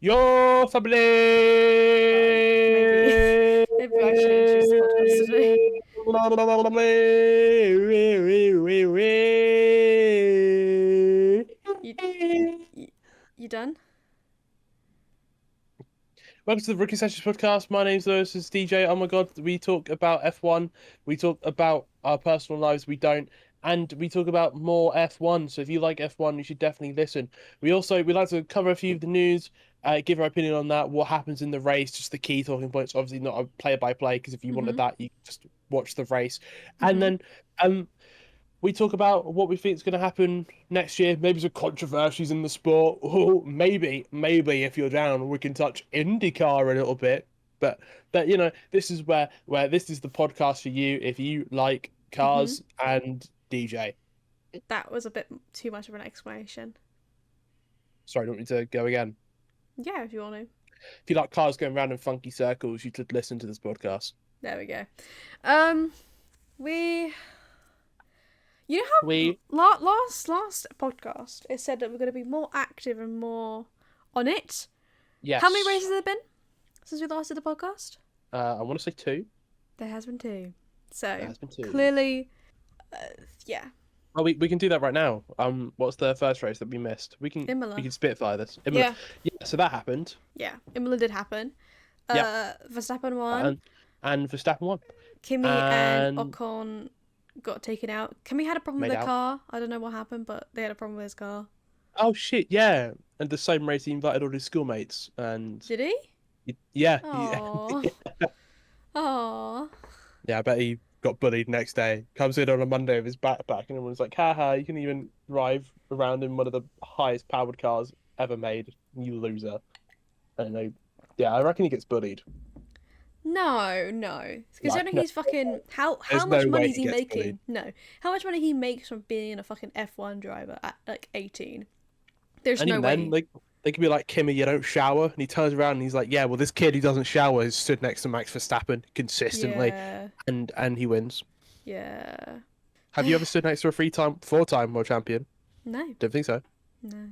Your family. Right, maybe I should introduce the podcast today. You, you, you done? Welcome to the Rookie Sessions podcast. My name's Lewis. This is DJ. Oh my God, we talk about F1. We talk about our personal lives. We don't, and we talk about more F1. So if you like F1, you should definitely listen. We like to cover a few of the news, give our opinion on that, what happens in the race, just the key talking points. Obviously, not a play by play because if you wanted Mm-hmm. that, you just watch the race, and Mm-hmm. then um we talk about what we think is going to happen next year. Maybe some controversies in the sport. Or maybe if you're down, we can touch IndyCar a little bit. But this is where this is the podcast for you if you like Mm-hmm. cars and DJ. That was a bit too much of an explanation. Sorry, don't want me to go again. Yeah, if you want to. If you like cars going around in funky circles, you should listen to this podcast. There we go. Um, we. You know We how last podcast it said that we're going to be more active and more on it. How many yes, races have there been since we last did the podcast? I want to say two. There has been two. There So has been two. clearly, yeah, Oh, we can do that right now. What's the first race that we missed? We Imola. can spitfire this. Imola. Yeah, Yeah, so that happened. yeah, Imola did happen. Yep. Verstappen won. And Verstappen won. Kimi and And Ocon got taken out. Kimi had a problem with made their out. car. I don't know what happened, but they had a problem with his car. Oh shit, yeah. And the same race he invited all his schoolmates and Did he? yeah, Oh, oh. yeah, I bet he got bullied next day. Comes in on a Monday with his backpack and everyone's like, haha, you can even drive around in one of the highest powered cars ever made, you loser. I don't know. Yeah, I reckon he gets bullied. No. Considering No, he's fucking how there's much no money way is he he gets making? bullied. No, how much money he makes from being a fucking F1 driver at like 18? There's And no even then, way. like they could be like, Kimmy, you don't shower. And he turns around and he's like, yeah, well, this kid who doesn't shower is stood next to Max Verstappen consistently, Yeah, and he wins. yeah. Have you ever stood next to a four-time world champion? No, Don't think so. no.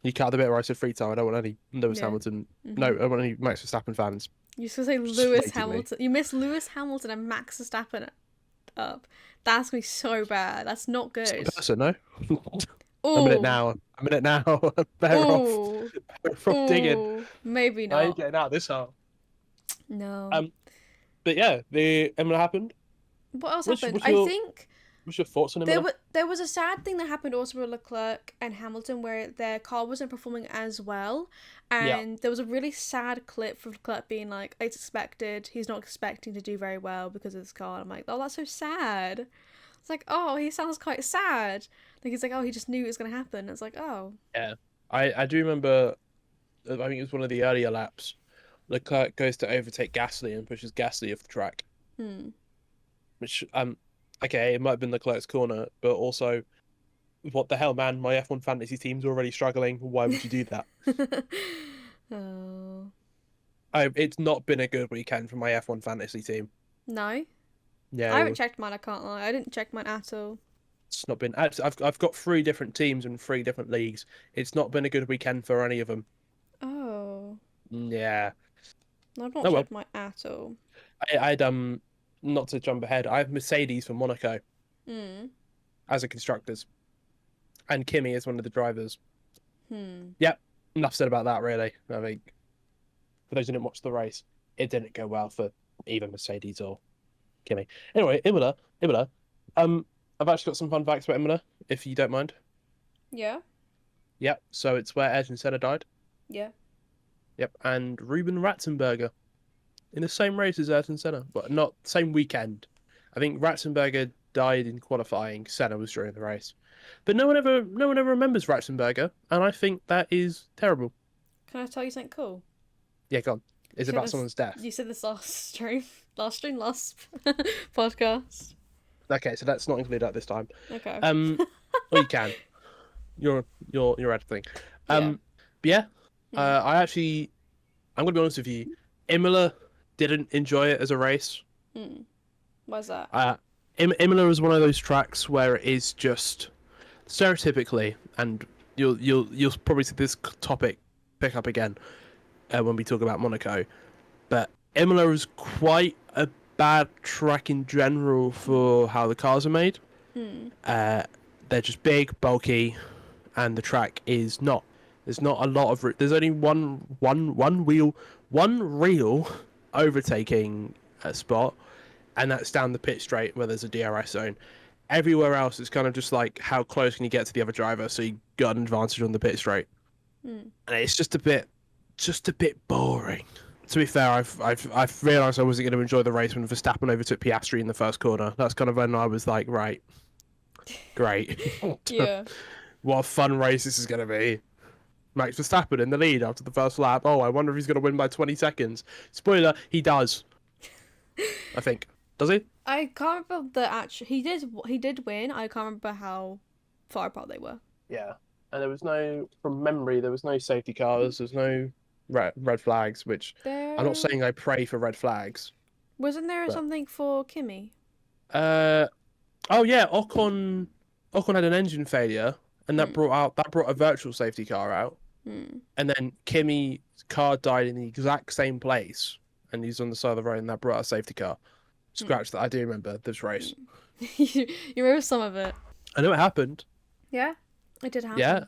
You cut the bit where I said three time. I don't want any Lewis Yeah. Hamilton. No, I hmm don't want any Max Verstappen fans You used to say Lewis slating me. Hamilton. You missed Lewis Hamilton and Max Verstappen up. That's gonna be so bad. That's not Same good. person, no? I'm in it Oh, now. I'm in it now. Better off. oh, Better off digging. oh. Maybe I ain't not. getting out this hole. No. Um, but yeah, the Imola happened. What else What's, happened? what's I your think what's your thoughts on there Imola? was there was a sad thing that happened also with Leclerc and Hamilton where their car wasn't performing as well, Yeah, and there was a really sad clip from Leclerc being like, "It's expected. He's not expecting to do very well because of this car." And I'm like, "Oh, that's so sad." It's like, "Oh, he sounds quite sad." Like he's like, "Oh, he just knew it was gonna happen." It's like, "Oh, yeah. I do remember. I think it was one of the earlier laps. Leclerc goes to overtake Gasly and pushes Gasly off the track. hmm, Which okay, it might have been Leclerc's corner, but also, what the hell, man? My F1 fantasy team's already struggling. Why would you do that? oh It's not been a good weekend for my F1 fantasy team. no." Yeah, I haven't checked mine. I can't lie. I didn't check mine at all. it's not been. I've got three different teams and three different leagues. It's not been a good weekend for any of them. Oh, Yeah. I've not Oh well. checked mine at all. I'd not to jump ahead. I have Mercedes for Monaco Hmm. as a constructors, and Kimi is one of the drivers. Hmm. Yep. Enough said about that. Really. I think for those who didn't watch the race, it didn't go well for either Mercedes or Kimi. Anyway, Imola. Um, I've actually got some fun facts about Imola, if you don't mind. Yeah. Yep. So it's where Ayrton Senna died. Yeah. Yep. And Ruben Ratzenberger in the same race as Ayrton Senna, but not same weekend. I think Ratzenberger died in qualifying. Senna was during the race, but no one ever remembers Ratzenberger, and I think that is terrible. Can I tell you something cool? Yeah, go on. You It's said about this. someone's death. You said this last podcast. Okay, so that's not included at this time. Okay. Well, you can. You're editing. Yeah. But yeah, Hmm. I'm gonna be honest with you. Imola didn't enjoy it as a race. Hmm. Why's that? Imola is one of those tracks where it is just stereotypically, and you'll probably see this topic pick up again when we talk about Monaco. But Imola is quite a bad track in general for how the cars are made. Hmm. They're just big, bulky, and the track is not. There's not a lot of. There's only one real overtaking spot, and that's down the pit straight where there's a DRS zone. Everywhere else, it's kind of just like how close can you get to the other driver, so you got an advantage on the pit straight. Hmm. And it's just a bit boring. To be fair, I've realised I wasn't going to enjoy the race when Verstappen overtook Piastri in the first corner. That's kind of when I was like, right, great. Yeah. What a fun race this is going to be. Max Verstappen in the lead after the first lap. Oh, I wonder if he's going to win by 20 seconds. Spoiler, he does. I think. Does he? I can't remember the actual. He did win. I can't remember how far apart they were. Yeah. And there was no, from memory, there was no safety cars. There's no red flags, which I'm not There saying I pray for red flags. wasn't there But something for Kimmy. uh, oh yeah, Ocon had an engine failure, and Hmm. that brought a virtual safety car out. Hmm. And then Kimmy's car died in the exact same place, and he's on the side of the road, and that brought out a safety car. Hmm. Scratch that. I do remember this race. you remember some of it? I know it happened. Yeah, it did Yeah, happen.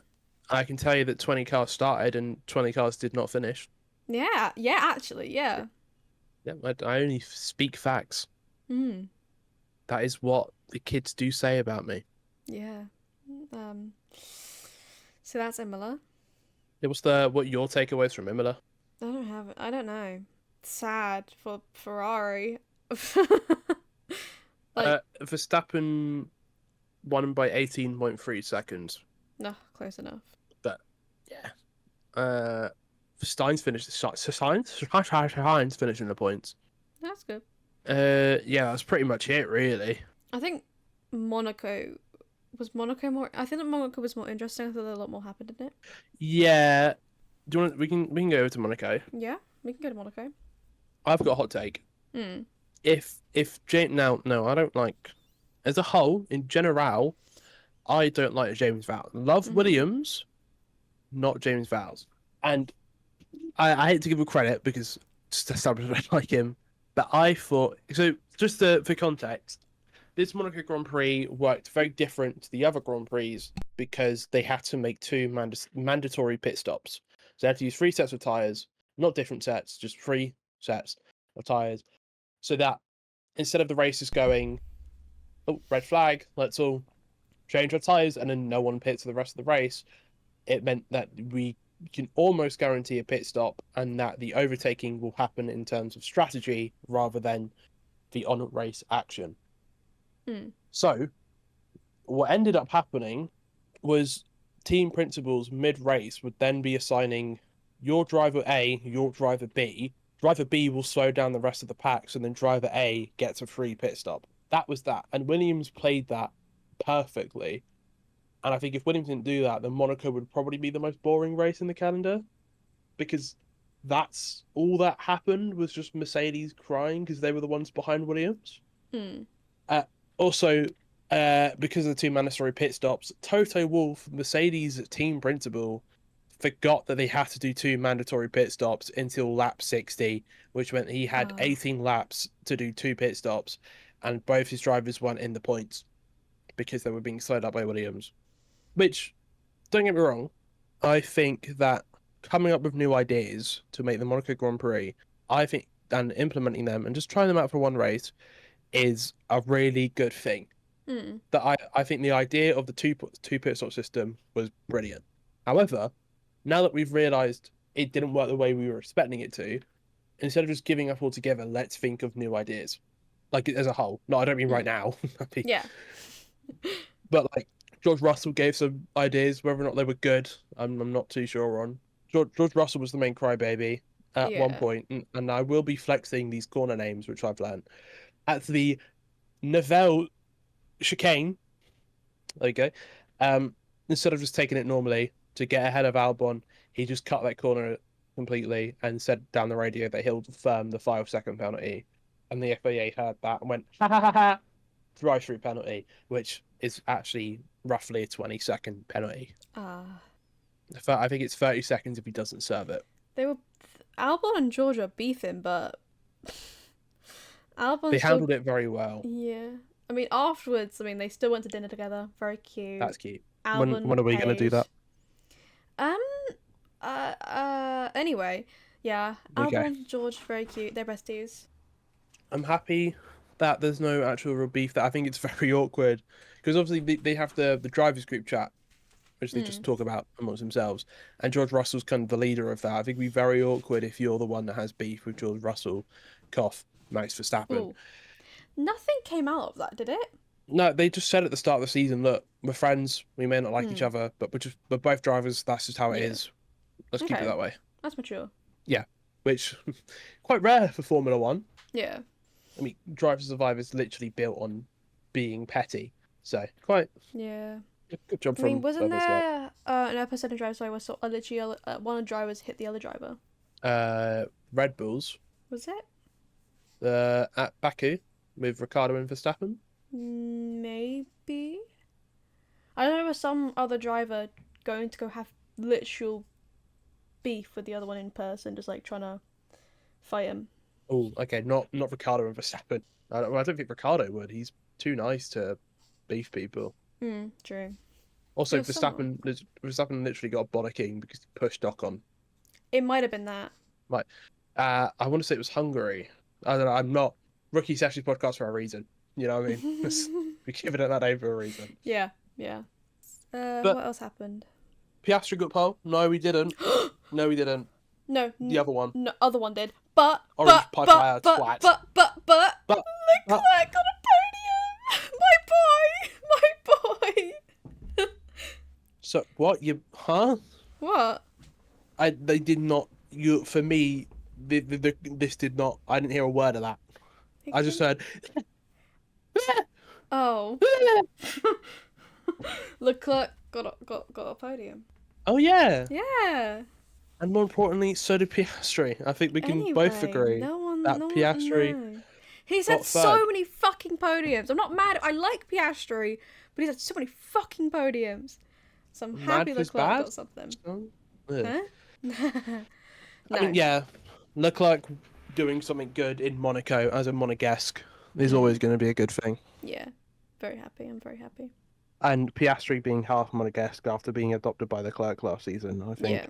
I can tell you that 20 cars started and 20 cars did not finish. Yeah, yeah, actually, yeah. Yeah, I only speak facts. Hmm. That is what the kids do say about me. Yeah. Um. So that's Imola. It was what your takeaways from Imola? I don't have it. I don't know. Sad for Ferrari. Like, Verstappen won by 18.3 seconds. no, close enough. But yeah, Steins finished Heinz finishing the points. That's good. Yeah, that's pretty much it, really. I think Monaco Monaco more. I think that Monaco was more interesting. I thought a lot more happened in it. Yeah, do you want? We can go over to Monaco. Yeah, we can go to Monaco. I've got a hot take. Hmm. If James no, I don't like as a whole in general. I don't like James Vowles. Love Hmm. Williams, not James Vowles. And I hate to give him credit because just established I don't like him. But I thought so. Just for context, this Monaco Grand Prix worked very different to the other Grand Prix because they had to make two mandatory pit stops. So they had to use 3 sets of tires, not different sets, just 3 sets of tires. So that instead of the races going, oh, red flag, let's all change our tires, and then no one pits for the rest of the race, it meant that we can almost guarantee a pit stop and that the overtaking will happen in terms of strategy rather than the on race action. Hmm. So, what ended up happening was team principals mid race would then be assigning your driver A, your driver B. Driver B will slow down the rest of the packs, and then driver A gets a free pit stop. That was that. And Williams played that perfectly. And I think if Williams didn't do that, then Monaco would probably be the most boring race in the calendar because that's all that happened was just Mercedes crying because they were the ones behind Williams. Hmm. Uh, also, because of the two mandatory pit stops, Toto Wolff, Mercedes team principal, forgot that they had to do two mandatory pit stops until lap 60, which meant he had Ah. 18 laps to do two pit stops, and both his drivers weren't in the points because they were being slowed up by Williams. Which, don't get me wrong, I think that coming up with new ideas to make the Monaco Grand Prix, I think, and implementing them and just trying them out for one race is a really good thing. Hmm. That I think the idea of the two pit stop system was brilliant. However, now that we've realised it didn't work the way we were expecting it to, instead of just giving up altogether, let's think of new ideas. Like as a whole. No, I don't mean right Hmm. now. Yeah. But like George Russell gave some ideas, whether or not they were good, I'm not too sure on. George Russell was the main crybaby at one Yeah. point, and I will be flexing these corner names, which I've learned. At the Neville chicane, there you go. Um, Instead of just taking it normally to get ahead of Albon, he just cut that corner completely and said down the radio that he'll firm the 5 second penalty. And the FIA heard that and went, ha ha ha ha, drive through penalty, which is actually roughly a 20-second penalty. Ah. I think it's 30 seconds if he doesn't serve it. They were Albon and George are beefing, but They Albon's still handled it very well. yeah. I mean, afterwards, I mean, they still went to dinner together. Very cute. That's cute. Albon When are we going to do paid. that? Um. Anyway, yeah. Okay. Albon and George, very cute. They're besties. I'm happy that there's no actual real beef. That I think it's very awkward because obviously they have the drivers group chat, which they just talk about amongst themselves. And George Russell's kind of the leader of that. I think it'd be very awkward if you're the one that has beef with George Russell, cough, Max Verstappen. Ooh. Nothing came out of that, did it? No, they just said at the start of the season, look, we're friends. We may not like each other, but we're both drivers. That's just how it Yeah. is. Let's keep it Okay. that way. That's mature. Which quite rare for Formula One. Yeah. I mean, Drive to Survive is literally built on being petty. So quite Yeah. good job I from mean, wasn't whoever's there an episode of Drive Story where literally one of the drivers hit the other driver? Red Bulls Was it? at Baku with Ricardo and Verstappen. Maybe. I don't know, was some other driver going to go have literal beef with the other one in person, just like trying to fight him. Oh, okay, not Ricardo and Verstappen. I don't think Ricardo would. He's too nice to beef people. True. Also, There was Verstappen literally got a bollocking because he pushed Ocon. It might have been that. I want to say it was Hungary. I don't know. I'm not. Rookie Sessions podcast for a reason. You know what I mean? We give it that name for a reason. Yeah. But- What else happened? Piastri got pole? No, we didn't. No, we didn't. No. The other one. No, other one did. But Orange pipe fire twat. but But- Leclerc got a podium. My boy. So what you? Huh? What? They did not. You for me. This did not. I didn't hear a word of that. I just heard. Oh. Leclerc got a podium. Oh yeah. Yeah. And more importantly, so did Piastri. I think we can both agree that Piastri. He's had got so third. many fucking podiums. I'm not mad. I like Piastri, but he's had so many fucking podiums. So I'm happy Mad is Leclerc bad? got something. Ugh. Huh? I mean, yeah, Leclerc doing something good in Monaco as a Monegasque is always going to be a good thing. Yeah. Very happy. I'm very happy. And Piastri being half Monegasque after being adopted by Leclerc last season, I think.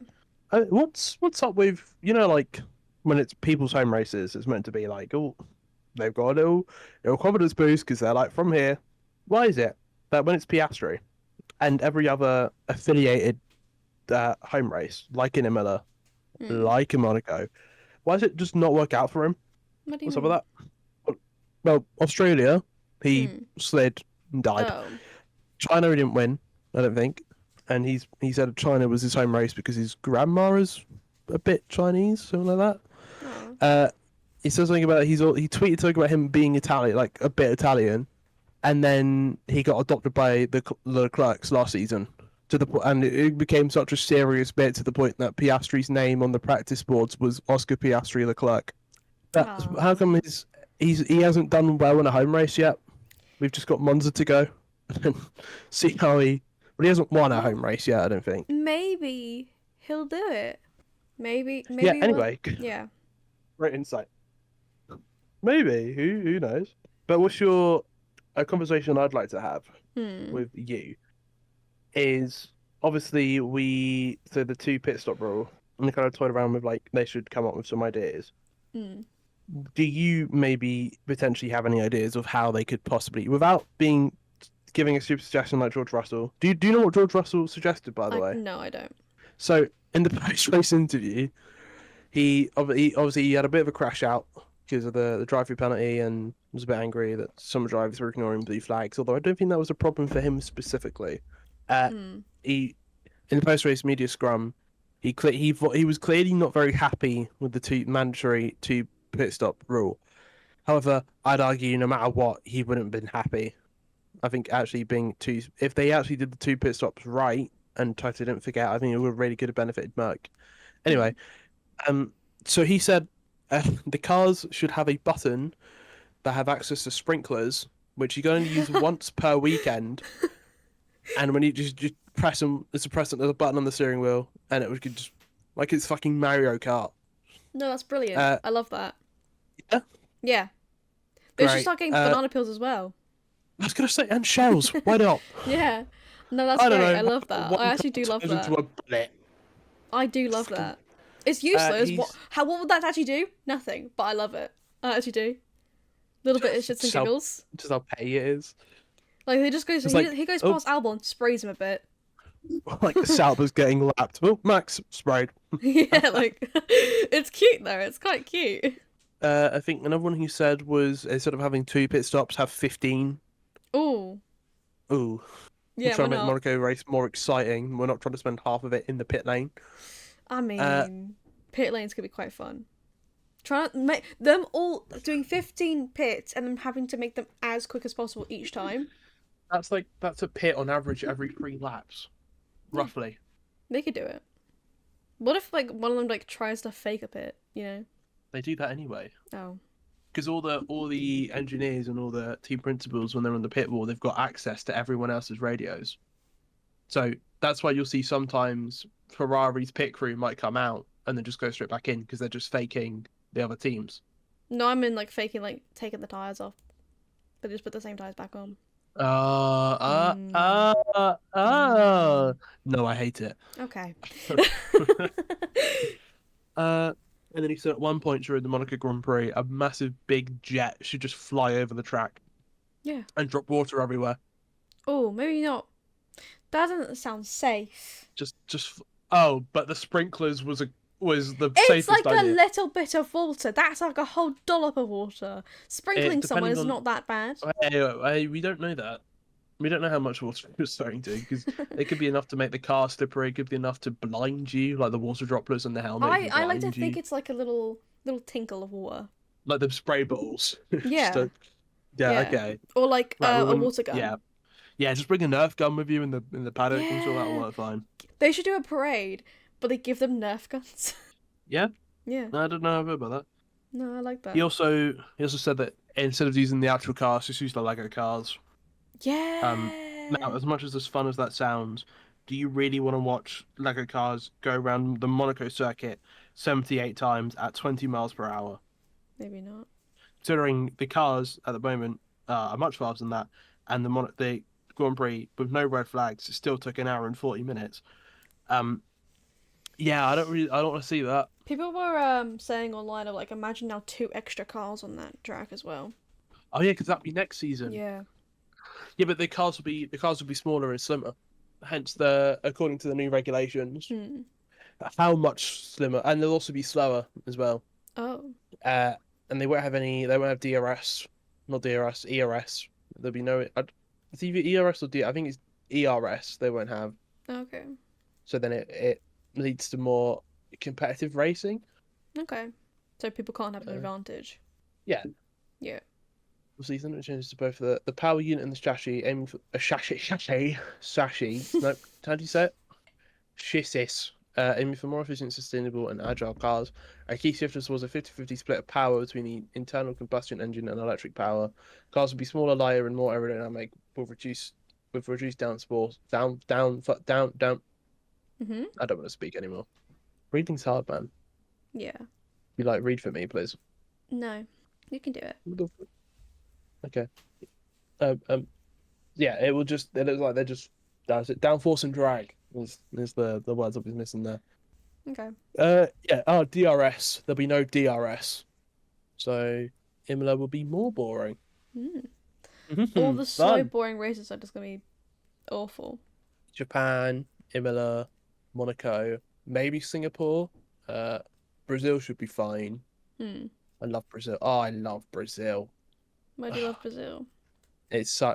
Yeah. What's up with, like when it's people's home races, it's meant to be like, oh, they've got a little confidence boost because they're like from here. Why is it that when it's Piastri and every other affiliated home race, like in Imola, like in Monaco, why does it just not work out for him? What do you What's mean? up with that? Well, Australia, he slid and died. Oh. China, he didn't win, I don't think. And he said China was his home race because his grandma is a bit Chinese, something like Oh. that. He said something about he tweeted something about him being Italian, like a bit Italian, and then he got adopted by the Leclercs last season. And it became such a serious bit to the point that Piastri's name on the practice boards was Oscar Piastri Leclerc. Oh. How come he hasn't done well in a home race yet? We've just got Monza to go and see how he. But he hasn't won a home race yet, I don't think. Maybe he'll do it. Maybe. Yeah. Anyway. Yeah. Great insight. Maybe. Who knows? But what's a conversation I'd like to have with you is obviously so the 2 pit stop rule, and we kind of toyed around with like they should come up with some ideas. Do you maybe potentially have any ideas of how they could possibly, without giving a super suggestion like George Russell? Do you know what George Russell suggested, by the way? No, I don't. So in the post-race interview, he obviously had a bit of a crash out because of the drive-through penalty and was a bit angry that some drivers were ignoring blue flags. Although I don't think that was a problem for him specifically. He in the post-race media scrum, he was clearly not very happy with the mandatory 2 pit stop rule. However, I'd argue no matter what, he wouldn't have been happy. I think actually if they actually did the 2 pit stops right and totally didn't forget, I think it would really could have benefited Merck. Anyway, so he said the cars should have a button that have access to sprinklers, which you can only use once per weekend. And when you just there's a button on the steering wheel, and it would just like it's fucking Mario Kart. No, that's brilliant. Uh, I love that. yeah, Yeah. They should great. start getting banana peels as well. I was gonna say, and shells. Why not? Yeah. No, that's I don't great. know. I love that. I One actually do car love turns into that. a bullet. I do love Fucking- that. It's useless. He's What would that actually do? Nothing. But I love it. I actually do. Little bit of shits and just how, giggles. just how petty it is. Like he just goes. It's He, like, he goes oh. past Albon, sprays him a bit. Like Sauber's getting lapped. Oh, Max sprayed. Yeah, like it's cute though. It's quite cute. I think another one he said was instead of having 2 pit stops, have 15. Ooh. Ooh. Yeah, We're trying why to make not? Monaco race more exciting. We're not trying to spend half of it in the pit lane. I mean, pit lanes could be quite fun. Trying to make them all doing 15 pits and then having to make them as quick as possible each time. That's a pit on average every 3 laps, roughly. They could do it. What if like one of them like tries to fake a pit? You know? They do that anyway. Oh. Because all the engineers and all the team principals, when they're on the pit wall, they've got access to everyone else's radios. So that's why you'll see sometimes Ferrari's pit crew might come out and then just go straight back in because they're just faking the other teams. No, I mean like faking like taking the tires off, but just put the same tires back on. No, I hate it. Okay. And then he said at one point during the Monaco Grand Prix, a massive big jet should just fly over the track. Yeah. And drop water everywhere. Oh, maybe not. That doesn't sound safe. Oh, but the sprinklers was the It's safest like idea. a little bit of water. That's like a whole dollop of water. Sprinkling someone depending is on- not that bad. Hey, we don't know that. We don't know how much water it was starting to, because it could be enough to make the car slippery. It could be enough to blind you, like the water droplets on the helmet. I like to blind think you. it's like a little tinkle of water. Like the spray bottles. Yeah. Yeah. Yeah. Okay. Or like Right, a well, water gun. Yeah. Yeah. Just bring a Nerf gun with you in the paddock. I'm sure that'll Yeah. work fine. They should do a parade, but they give them Nerf guns. Yeah. Yeah. I don't know about that. No, I like that. He also said that instead of using the actual cars, just use the Lego cars. Yeah. Now, as much as fun as that sounds, do you really want to watch Lego cars go around the Monaco circuit 78 times at 20 miles per hour? Maybe not. Considering the cars at the moment are much faster than that, and the Grand Prix with no red flags, it still took an hour and 40 minutes. Yeah, I don't want to see that. People were saying online of like imagine now 2 extra cars on that track as well. Oh yeah, because that'll be next season. Yeah. Yeah, but the cars will be smaller and slimmer. Hence according to the new regulations, how much slimmer, and they'll also be slower as well. Oh. And they won't have DRS, not DRS, ERS. There'll be no. It's either ERS or DRS. I think it's ERS. They won't have. Okay. So then it leads to more competitive racing. Okay. So people can't have an advantage. Yeah. Yeah. We'll see something changes to both the power unit and the chassis, aiming for a chassis. No, how do you say it? Chassis. Aiming for more efficient, sustainable, and agile cars. A key shift towards a 50-50 split of power between the internal combustion engine and electric power. Cars will be smaller, lighter, and more aerodynamic, with reduced downforce. Down. Mhm. I don't want to speak anymore. Reading's hard, man. Yeah. You like read for me, please. No. You can do it. Okay. Yeah, it looks like they're just does it. Downforce and drag is the words I was missing there. Okay. Yeah. Oh, DRS. There'll be no DRS, so Imola will be more boring. All the slow, Fun. boring races are just gonna be awful. Japan, Imola, Monaco, maybe Singapore. Brazil should be fine. I love Brazil. Oh, I love Brazil. Why do you love Brazil? It's so.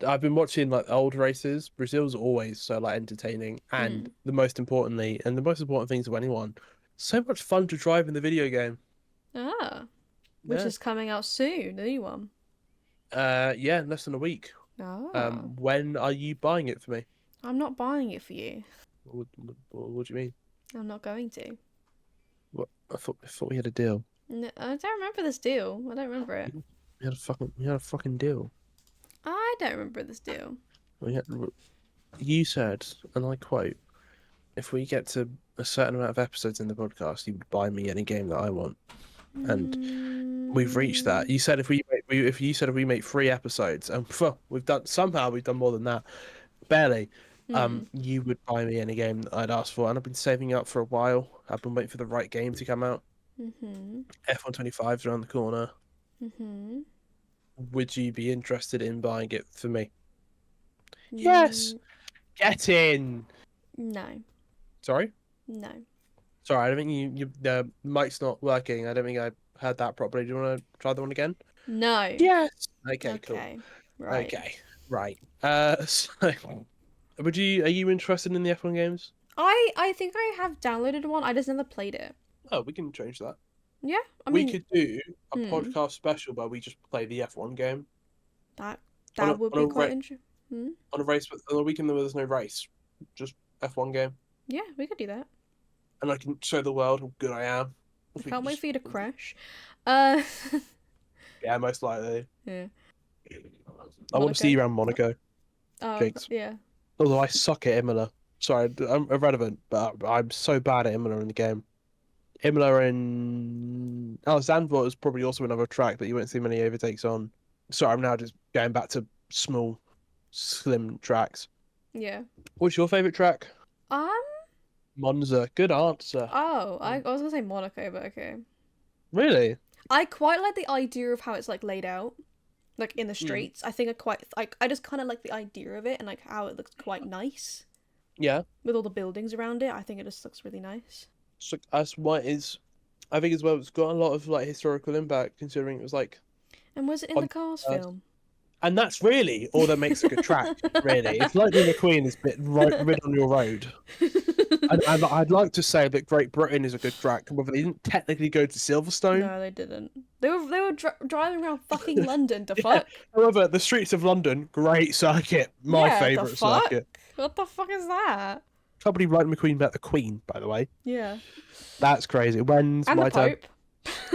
I've been watching like old races. Brazil's always so like entertaining, and the most important thing to anyone, so much fun to drive in the video game. Which Yeah. is coming out soon, the new one. Yeah, in less than a week. When are you buying it for me? I'm not buying it for you. What do you mean? I'm not going to. What? I thought we had a deal. No, I don't remember this deal. I don't remember it. We had a fucking deal. I don't remember this deal. We had, You said, and I quote, if we get to a certain amount of episodes in the podcast, you would buy me any game that I want. And we've reached that. Mm, You said if we make 3 episodes, and we've done more than that, barely. mm, You would buy me any game that I'd asked for, and I've been saving up for a while. I've been waiting for the right game to come out. mm-hmm, F125's around the corner. mm-hmm. Would you be interested in buying it for me? Yes. Mm, Get in. no, Sorry. no. Sorry, I don't think the mic's not working. I don't think I heard that properly. Do you want to try the one again? No. Yes. Okay, cool. Okay. Right. Okay, right. So, are you interested in the F1 games? I think I have downloaded one. I just never played it. Oh, we can change that. Yeah. I We mean, could do a hmm, podcast special where we just play the F1 game that on a that would on be a quite ra- interesting. Hmm? on a race on a weekend where there's no race, just F1 game, Yeah, we could do that. and I can show the world how good I am. I If we can't could wait just, for you to crash. Uh, yeah, most likely. yeah. I want to see Monaco. you around Monaco, Oh, Jinx. yeah. Although I suck at Imola. Sorry, I'm irrelevant, but I'm so bad at Imola in the game. Imola and Zandvoort is probably also another track that you won't see many overtakes on. Sorry, I'm now just going back to small, slim tracks. Yeah. What's your favourite track? Um. Monza. Good answer. Oh, I was gonna say Monaco, but okay. Really? I quite like the idea of how it's like laid out, like in the Mm. streets. I think I just kind of like the idea of it and like how it looks quite nice Yeah. with all the buildings around it. I think it just looks really nice. So that's why I think as well. It's got a lot of like historical impact considering it was like And was it in on. the Cars film? And that's really all that makes a good track. Really, if Lightning McQueen is bit rid on your road, I'd like to say that Great Britain is a good track, whether they didn't technically go to Silverstone. No, they didn't. They were driving around fucking London. The Yeah. fuck? However, the streets of London, great circuit, my Yeah, the favourite fuck? circuit. What the fuck is that? Can't believe Lightning McQueen met the Queen, by the way. Yeah. That's crazy. When's And my the turn? Pope.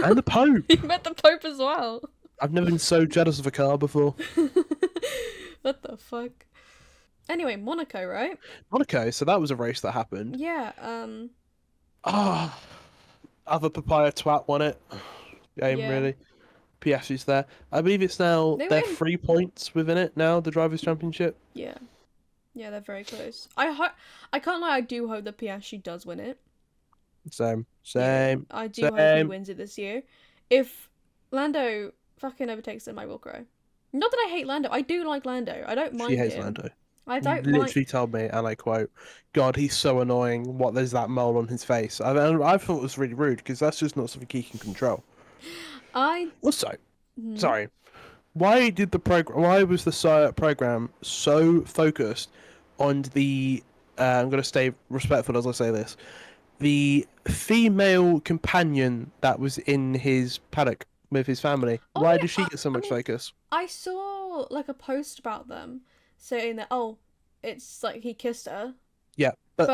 And the Pope. He met the Pope as well. I've never been so jealous of a car before. What the fuck? Anyway, Monaco, right? Monaco. So that was a race that happened. Yeah. Ah, other papaya twat won it. Game Yeah. really. Piastri's there. I believe it's now They they're win. 3 points within it now. The drivers' championship. Yeah. Yeah, they're very close. I can't lie. I do hope that Piastri does win it. Same. Yeah, Same. I do hope he Same. wins it this year. If Lando fucking overtakes him, I will cry. Not that I hate Lando. I do like Lando. I don't mind She hates him. Lando. I You don't mind. literally told me, and I quote, "God, he's so annoying. What? There's that mole on his face." I thought it was really rude because that's just not something he can control. I. Also, Hmm. sorry, why did the program? Why was the program so focused on the? I'm going to stay respectful as I say this. The female companion that was in his paddock with his family. Oh, Why yeah, did she get so I much mean, focus? I saw like a post about them saying that it's like he kissed her, Yeah, but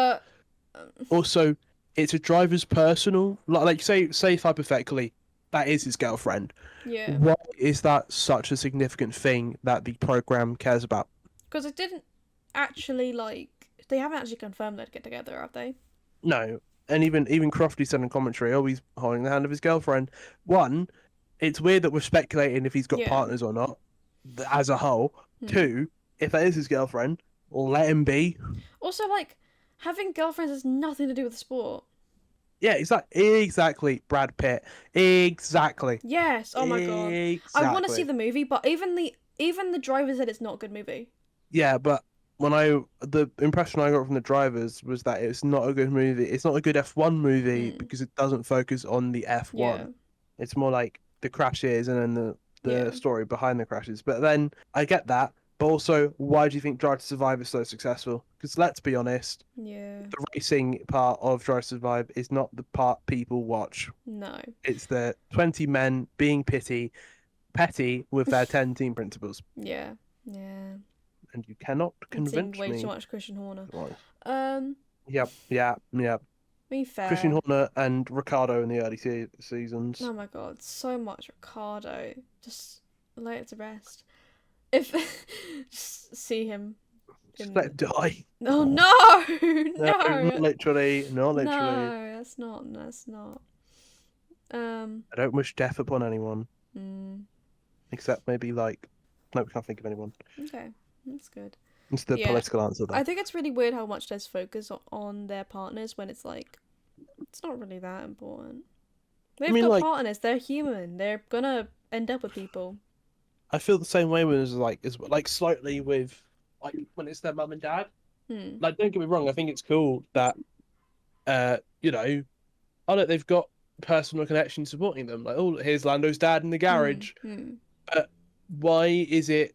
but also it's a driver's personal. Like say hypothetically, that is his girlfriend. yeah, Why is that such a significant thing that the program cares about? because it didn't actually they haven't actually confirmed they'd get together, have they? No, and even Crofty said in commentary, "Oh, he's holding the hand of his girlfriend." One, it's weird that we're speculating if he's got Yeah. partners or not, as a whole. Hmm. Two, if that is his girlfriend, let him be. Also, like having girlfriends has nothing to do with sport. Yeah, exactly. Brad Pitt, exactly. Yes. Oh my god. Exactly. I want to see the movie, but even the driver said it's not a good movie. Yeah, but the impression I got from the drivers was that it's not a good movie. It's not a good F1 movie because it doesn't focus on the F1. Yeah. It's more like the crashes and then the Yeah. story behind the crashes. But then I get that. But also, why do you think Drive to Survive is so successful? Because let's be honest, Yeah. the racing part of Drive to Survive is not the part people watch. No. It's the 20 men being petty with their 10 team principles. Yeah. Yeah. And you cannot I'm seeing convince way me. too much Christian Horner. Otherwise. Yep. Be fair. Christian Horner and Ricardo in the early seasons. Oh my god, so much Ricardo. Just lay it to rest. If just see him Just let him die. Oh no, No, not no, literally, not literally. no. That's not. That's not. Um. I don't wish death upon anyone, Mm, except maybe like, no, we can't think of anyone. okay, that's good. It's the Yeah, political answer I though. think it's really weird how much there's focus on their partners when it's like it's not really that important. I They've mean, got like, partners. They're human. They're gonna end up with people. I feel the same way when it's like, is like slightly with, like, when it's their mum and dad. Hmm. Like, don't get me wrong, I think it's cool that, you know, oh look, they've got personal connection supporting them. Like, oh, here's Lando's dad in the Hmm. garage. Hmm. But why is it?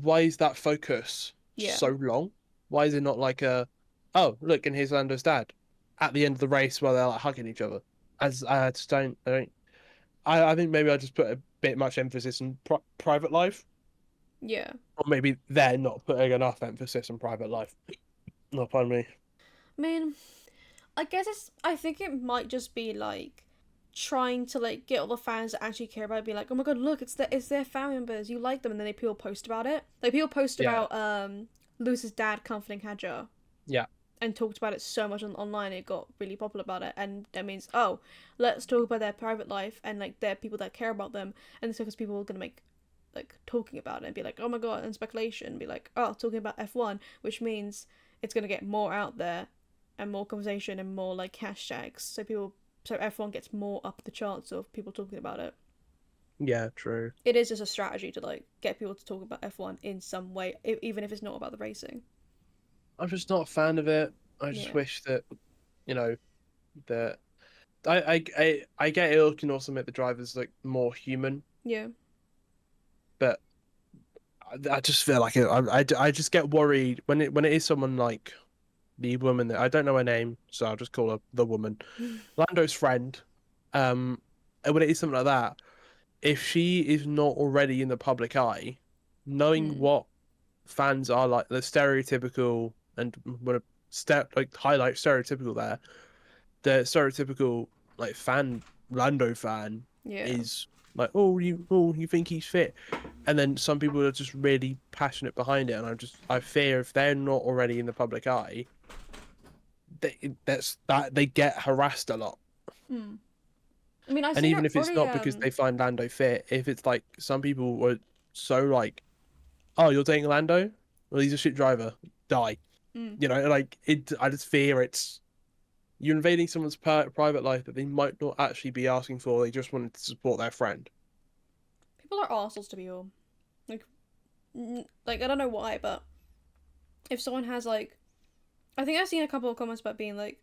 Why is that focus Yeah. so long? Why is it not like a, oh look, and here's Lando's dad at the end of the race while they're like hugging each other? As I just don't, I don't. I think maybe I just put a bit much emphasis on private life, Yeah. or maybe they're not putting enough emphasis on private life. Not pardon me. I mean, I guess it's. I think it might just be like trying to like get all the fans that actually care about it, be like, oh my god, look, it's their family members, you like them, and then they people post about it. Like people post Yeah, about Lewis's dad comforting Hadjar yeah, and talked about it so much online it got really popular about it, and that means, oh, let's talk about their private life and like their people that care about them, and so because people are gonna make like talking about it and be like, oh my god, and speculation, be like, oh, talking about F1, which means it's gonna get more out there and more conversation and more like hashtags, so F1 gets more up the charts of people talking about it. yeah. True. It is just a strategy to like get people to talk about F1 in some way, even if it's not about the racing. I'm just not a fan of it. I just Yeah. wish that, you know, that I get it can also make the drivers like more human, Yeah. but I just feel like I just get worried when it is someone like the woman that I don't know her name, so I'll just call her the woman, Lando's friend. And when it is something like that, if she is not already in the public eye, knowing Mm. what fans are like, the stereotypical and want to step like highlight stereotypical there, the stereotypical like fan Lando fan Yeah. is like, oh you think he's fit, and then some people are just really passionate behind it, and I fear if they're not already in the public eye, they get harassed a lot. Mm. I mean, I've And seen even it if it's already. not because they find Lando fit, if it's like some people were so like, oh, you're dating Lando? Well, he's a shit driver. Die. Mm. You know, like it. I just fear it's you're invading someone's private life that they might not actually be asking for. They just wanted to support their friend. People are assholes to people. Like, like I don't know why, but if someone has like, I think I've seen a couple of comments about being like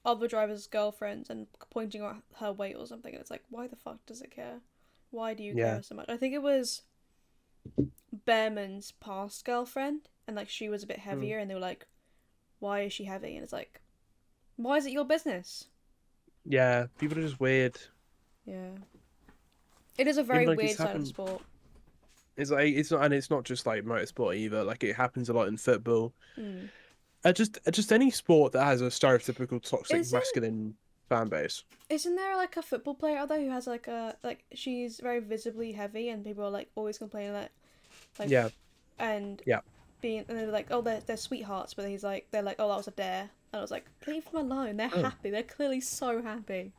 other drivers' girlfriends and pointing out her weight or something, and it's like, why the fuck does it care? Why do you Yeah. care so much? I think it was Behrman's past girlfriend, and like she was a bit Mm. heavier, and they were like, why is she heavy? And it's like, why is it your business? Yeah. People are just weird. Yeah, it is a Even very like it's weird side of the happened. sport. It's like it's not, and it's not just like motorsport either. Like it happens a lot in football. Mm. Just any sport that has a stereotypical toxic Isn't masculine fan base. isn't there like a football player out there who has like a like she's very visibly heavy and people are like always complaining that like Yeah. and Yeah. being and they're like, oh, they're sweethearts, but they're like, oh, that was a dare, and I was like, leave them alone, they're Oh. happy, they're clearly so happy.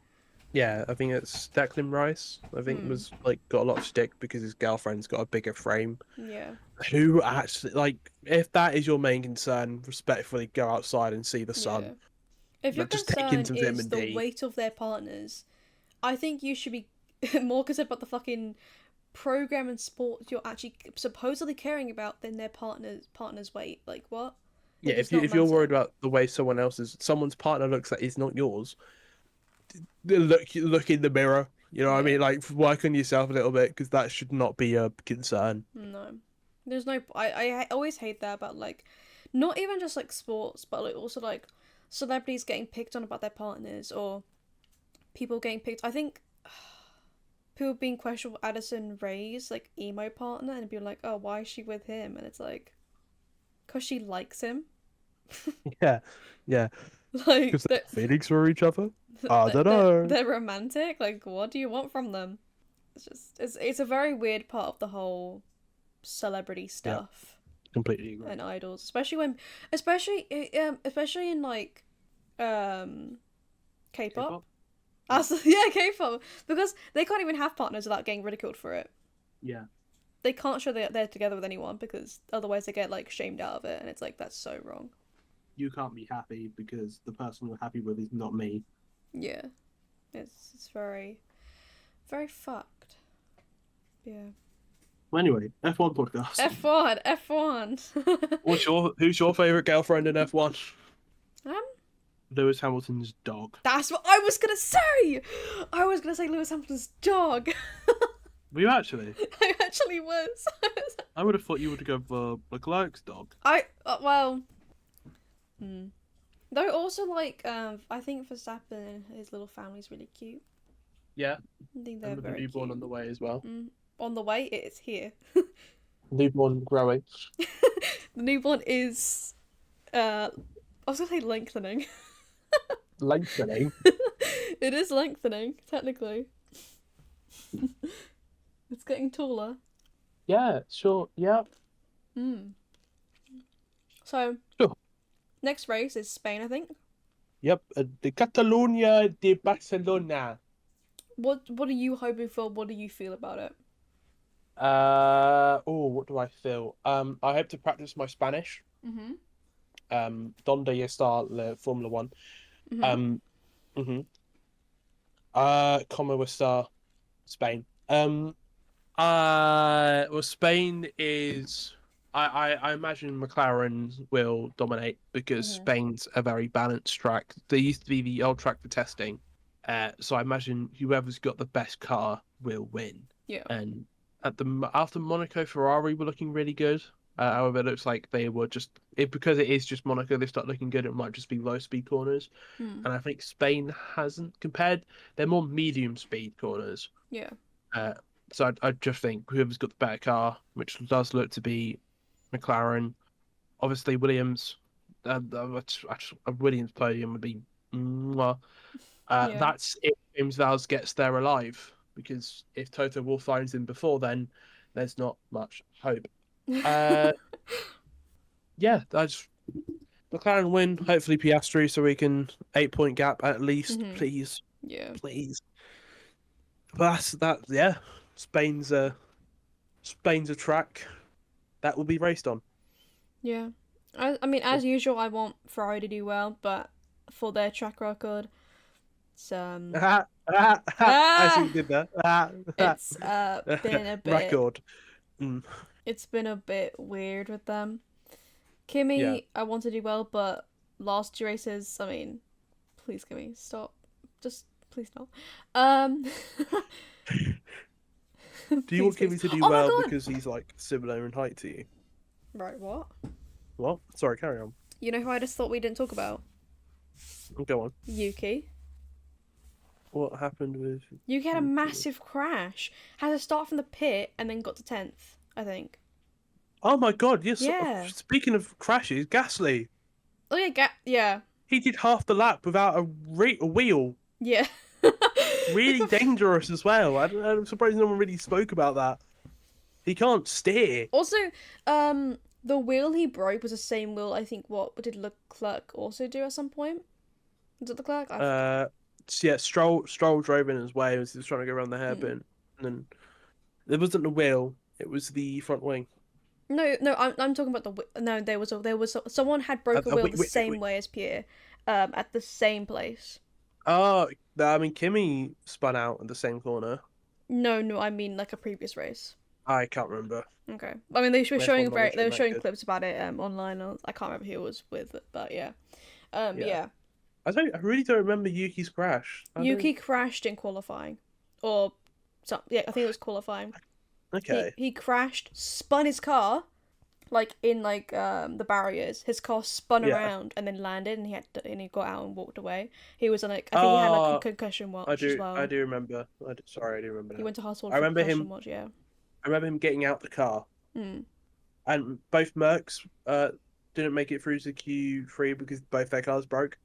Yeah, I think it's Declan Rice. I think Hmm. was like got a lot of stick because his girlfriend's got a bigger frame. Yeah. Who actually like if that is your main concern, respectfully go outside and see the Yeah. sun. If your Like just take in concern some is vitamin the D. weight of their partners, I think you should be more concerned about the fucking program and sport you're actually supposedly caring about than their partner's weight. Like what? Yeah, It does not if you're matter. worried about the way someone's partner looks that is not yours, look in the mirror. You know what I Yeah. mean? Like work on yourself a little bit because that should not be a concern. No. There's no. I always hate that about like, not even just like sports, but like also like celebrities getting picked on about their partners or people getting picked. I think people being questioned with Addison Rae's like emo partner and being like, oh, why is she with him? And it's like, cause she likes him. Yeah, yeah. Like Because they have feelings for each other. I don't they're, know. they're romantic. Like, what do you want from them? It's just it's a very weird part of the whole celebrity Yeah. stuff. completely agree. and idols, especially in like K-pop. K-pop? Yeah, K-pop, because they can't even have partners without getting ridiculed for it. Yeah. They can't show that they're together with anyone because otherwise they get like shamed out of it, and it's like that's so wrong. You can't be happy because the person you're happy with is not me. Yeah, it's very, very fucked. Yeah. Well, anyway, F1 podcast. F1. Who's your favorite girlfriend in F1? Um, Lewis Hamilton's dog. that's what I was gonna say. I was gonna say Lewis Hamilton's dog. Were you actually? I actually was. I would have thought you would go for Leclerc's dog. Well. Though also like I think Verstappen and his little family's really cute. Yeah. I think they're And with the very newborn cute. on the way as well. On the way, it is here. Newborn growing. The newborn is I was gonna say lengthening. Lengthening. It is lengthening, technically. It's getting taller. Yeah, sure. Yeah. So, Sure. next race is Spain, I think. Yep. The Catalunya de Barcelona. What are you hoping for? What do you feel about it? What do I feel? I hope to practice my Spanish. Donde está la Formula One? Como está Spain? Well, Spain is. I imagine McLaren will dominate because Spain's a very balanced track. They used to be the old track for testing, so I imagine whoever's got the best car will win. Yeah. And after Monaco, Ferrari were looking really good. However, it looks like they were because it is just Monaco. They start looking good. It might just be low speed corners, and I think Spain hasn't compared. They're more medium speed corners. Yeah. So I just think whoever's got the better car, which does look to be McLaren, obviously Williams. A Williams podium would be. That's if James Vowles gets there alive, because if Toto Wolff finds him before then, there's not much hope. Yeah, that's McLaren win. Hopefully Piastri, so we can 8-point gap at least, please. Yeah. Please. But that's that. Yeah, Spain's a track that will be raced on. Yeah. I mean, as usual, I want Ferrari to do well, but for their track record, it's I see you did that. it's been a bit record. It's been a bit weird with them. Kimi, I want to do well, but last 2 races, I mean, please, Kimi, stop. Just please stop. Do you want Kimi to do well because he's like similar in height to you? Right, what? What? Sorry, carry on. You know who I just thought we didn't talk about? Go on. Yuki. What happened with Yuki had a massive crash. Had to start from the pit and then got to 10th, I think. Oh my god, yes. Yeah. Speaking of crashes, Gasly. Oh yeah, yeah. He did half the lap without a wheel. Yeah. Really dangerous as well. I'm surprised no one really spoke about that. He can't steer. Also, the wheel he broke was the same wheel, I think, what did Leclerc also do at some point? Was it Leclerc? Yeah, Stroll drove in his way. He was trying to go around the hairpin. And then there wasn't the wheel, it was the front wing. No, I'm talking about there was someone had broke a wheel the same way as Pierre, at the same place. Oh, I mean, Kimi spun out in the same corner. No, I mean like a previous race. I can't remember. Okay, I mean they were showing clips about it online. I can't remember who it was with, but yeah. Yeah. I really don't remember Yuki's crash. Yuki crashed in qualifying, or something. Yeah, I think it was qualifying. Okay. He crashed, spun his car, in the barriers. His car spun around and then landed, and he got out and walked away. He was on I think he had a concussion watch as well. I do remember. I do remember. He went to hospital. I remember him. Watch, yeah. I remember him getting out the car. And both Mercs didn't make it through to Q3 because both their cars broke.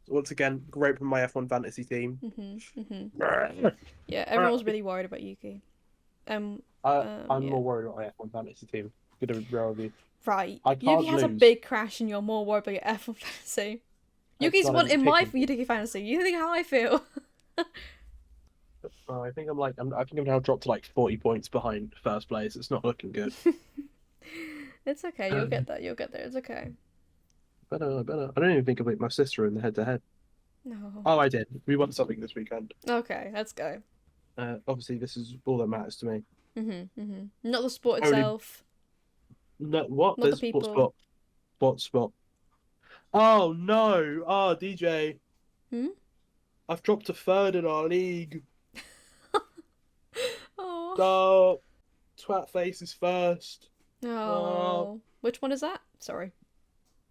Once again, great for my F1 fantasy team. Yeah, everyone was really worried about Yuki. I'm more worried about my F1 fantasy team. Good to be real with you. Right. I Yuki can't has a lose. big crash and you're more worried about your F1 fantasy. Yuki's God, one I'm in my kicking. Yuki fantasy. You think how I feel? Oh, I think I think I'm now dropped to like 40 points behind first place. It's not looking good. It's okay. You'll get there. You'll get there. It's okay. Better. I don't even think I beat my sister in the head-to-head. No. Oh, I did. We won something this weekend. Okay, let's go. Obviously, this is all that matters to me. Not the sport Only itself. no, what? Not the There's what people. spot? What spot? Oh no! Oh, DJ, Hmm? I've dropped to third in our league. Oh. Oh, twat face is first. Oh, Oh. Which one is that? Sorry.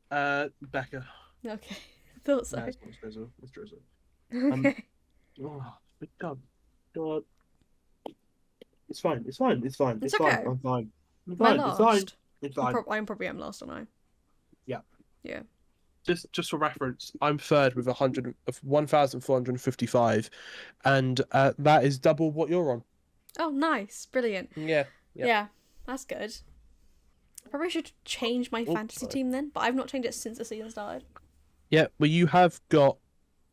Becca. Okay. I thought so. No, it's not Drizzle. It's Drizzle. Um, Okay. oh, God, God. It's fine. It's fine. It's fine. It's It's fine. okay. I'm fine. I'm Am I fine. It's fine. last? It's fine. I probably am last, aren't I? Yeah. Yeah. Just for reference, I'm third with 1,455, and that is double what you're on. Oh, nice. Brilliant. Yeah. Yeah, that's good. I probably should change my fantasy Sorry. team then, but I've not changed it since the season started. Yeah, well, you have got.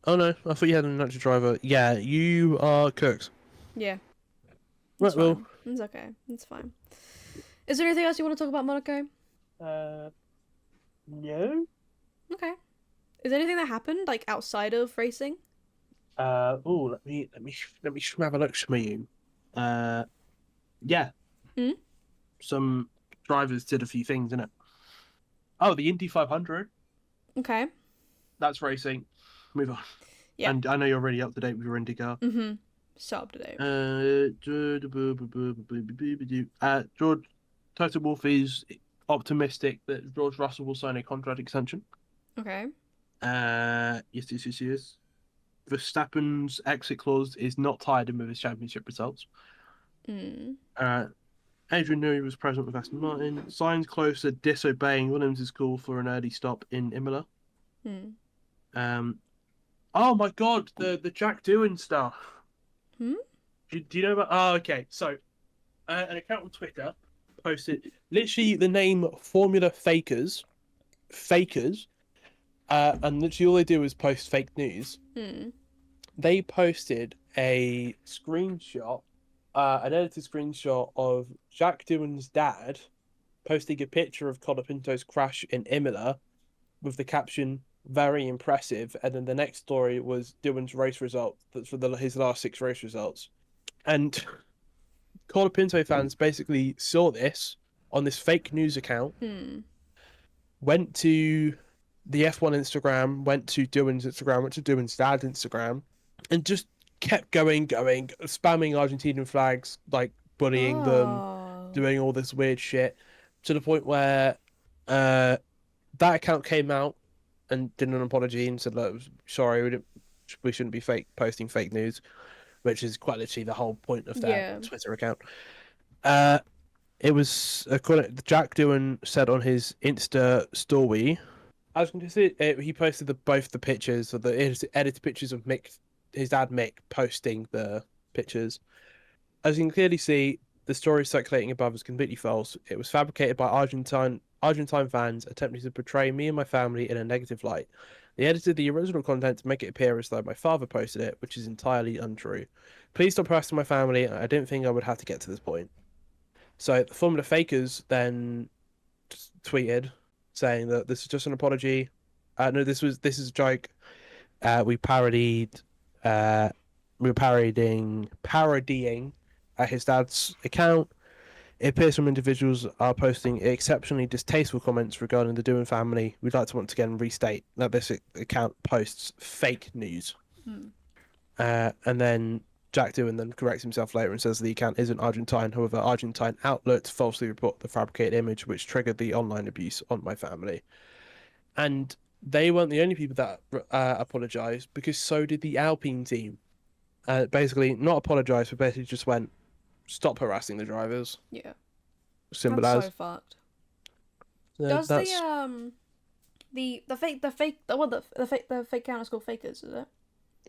Oh no, I thought you had a natural driver. Yeah, you are cooked. Yeah. Right, It's well. fine. It's okay. It's fine. Is there anything else you want to talk about Monaco? No. Okay. Is there anything that happened like outside of racing? Oh, let me have a look for you. Yeah. Hmm? Some drivers did a few things, innit? Oh, the Indy 500. Okay. That's racing. Move on. Yeah. And I know you're already up to date with your IndyCar. So up to date. George Toto Wolff is optimistic that George Russell will sign a contract extension. Okay. Yes. Verstappen's exit clause is not tied in with his championship results. Adrian Newey was present with Aston Martin. Sainz close to disobeying Williams' call for an early stop in Imola. Oh my God, the Jack Doohan stuff. Do you know about? Oh, okay. So, an account on Twitter posted literally the name Formula Fakers, and literally all they do is post fake news. They posted a screenshot, an edited screenshot of Jack Doohan's dad posting a picture of Colapinto's crash in Imola with the caption "Very impressive," and then the next story was Doohan's race result. That's for his last 6 race results, and Colapinto fans basically saw this on this fake news account, went to the F1 Instagram, went to Doohan's Instagram, went to Doohan's dad's Instagram, and just kept going, spamming Argentinian flags, like bullying them, doing all this weird shit, to the point where that account came out and did an apology and said, "Look, sorry, we shouldn't be posting fake news," which is quite literally the whole point of that Twitter account. It was Jack Doohan said on his Insta story. As you can see, he posted both the pictures, or the edited pictures of his dad Mick posting the pictures. As you can clearly see, the story circulating above is completely false. It was fabricated by Argentine fans attempting to portray me and my family in a negative light. They edited the original content to make it appear as though my father posted it, which is entirely untrue. Please stop harassing my family. I didn't think I would have to get to this point. So the Formula Fakers then tweeted saying that this is just an apology. No, this is a joke. We parodied. We were parodying his dad's account. It appears some individuals are posting exceptionally distasteful comments regarding the Doohan family. We'd like to once again restate that this account posts fake news. And then Jack Doohan then corrects himself later and says the account isn't Argentine. However, Argentine outlets falsely report the fabricated image, which triggered the online abuse on my family. And they weren't the only people that apologized, because so did the Alpine team. Basically, not apologized, but basically just went, "Stop harassing the drivers." Yeah. Simple That's as. so fucked. Does the fake account is called Fakers, is it?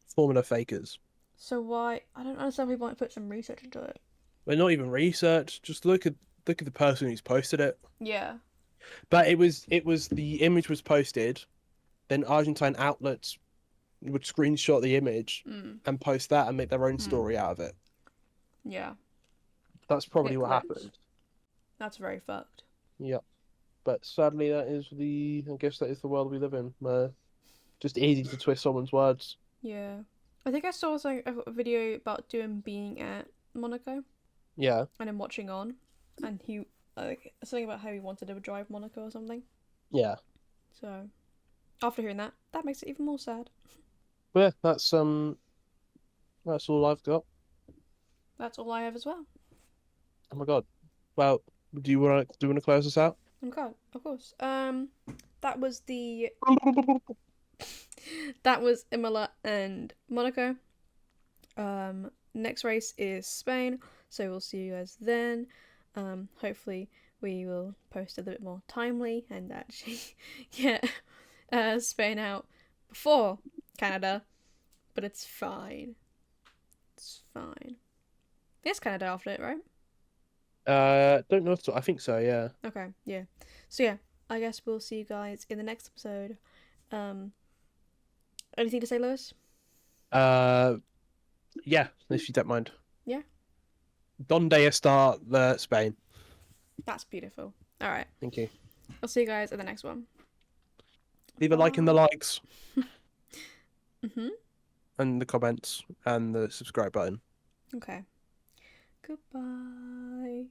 Formula Fakers. So why? I don't understand. People might put some research into it. Well, not even research. Just look at the person who's posted it. Yeah. But it was the image was posted, then Argentine outlets would screenshot the image Mm. and post that and make their own Mm. story out of it. Yeah. That's probably Get what clips. happened. That's very fucked. Yeah. But sadly, I guess that is the world we live in, where just easy to twist someone's words. Yeah. I think I saw a video about doing being at Monaco Yeah. and him watching on, and he like something about how he wanted to drive Monaco or something. Yeah. So after hearing that, that makes it even more sad. But yeah, that's all I've got. That's all I have as well. Oh my God. Well, do you wanna close this out? Okay, of course. That was the that was Imola and Monaco. Next race is Spain, so we'll see you guys then. Hopefully we will post a little bit more timely and actually get Spain out before Canada, but it's fine. It's fine. There's Canada after it, right? Don't know I think so, yeah. Okay, yeah. So yeah, I guess we'll see you guys in the next episode. Anything to say, Lewis? Uh, yeah, if you don't mind. Yeah. Donde está the Spain? That's beautiful. All right. Thank you. I'll see you guys in the next one. Leave a like in the likes Mhm. and the comments and the subscribe button. Okay. Goodbye.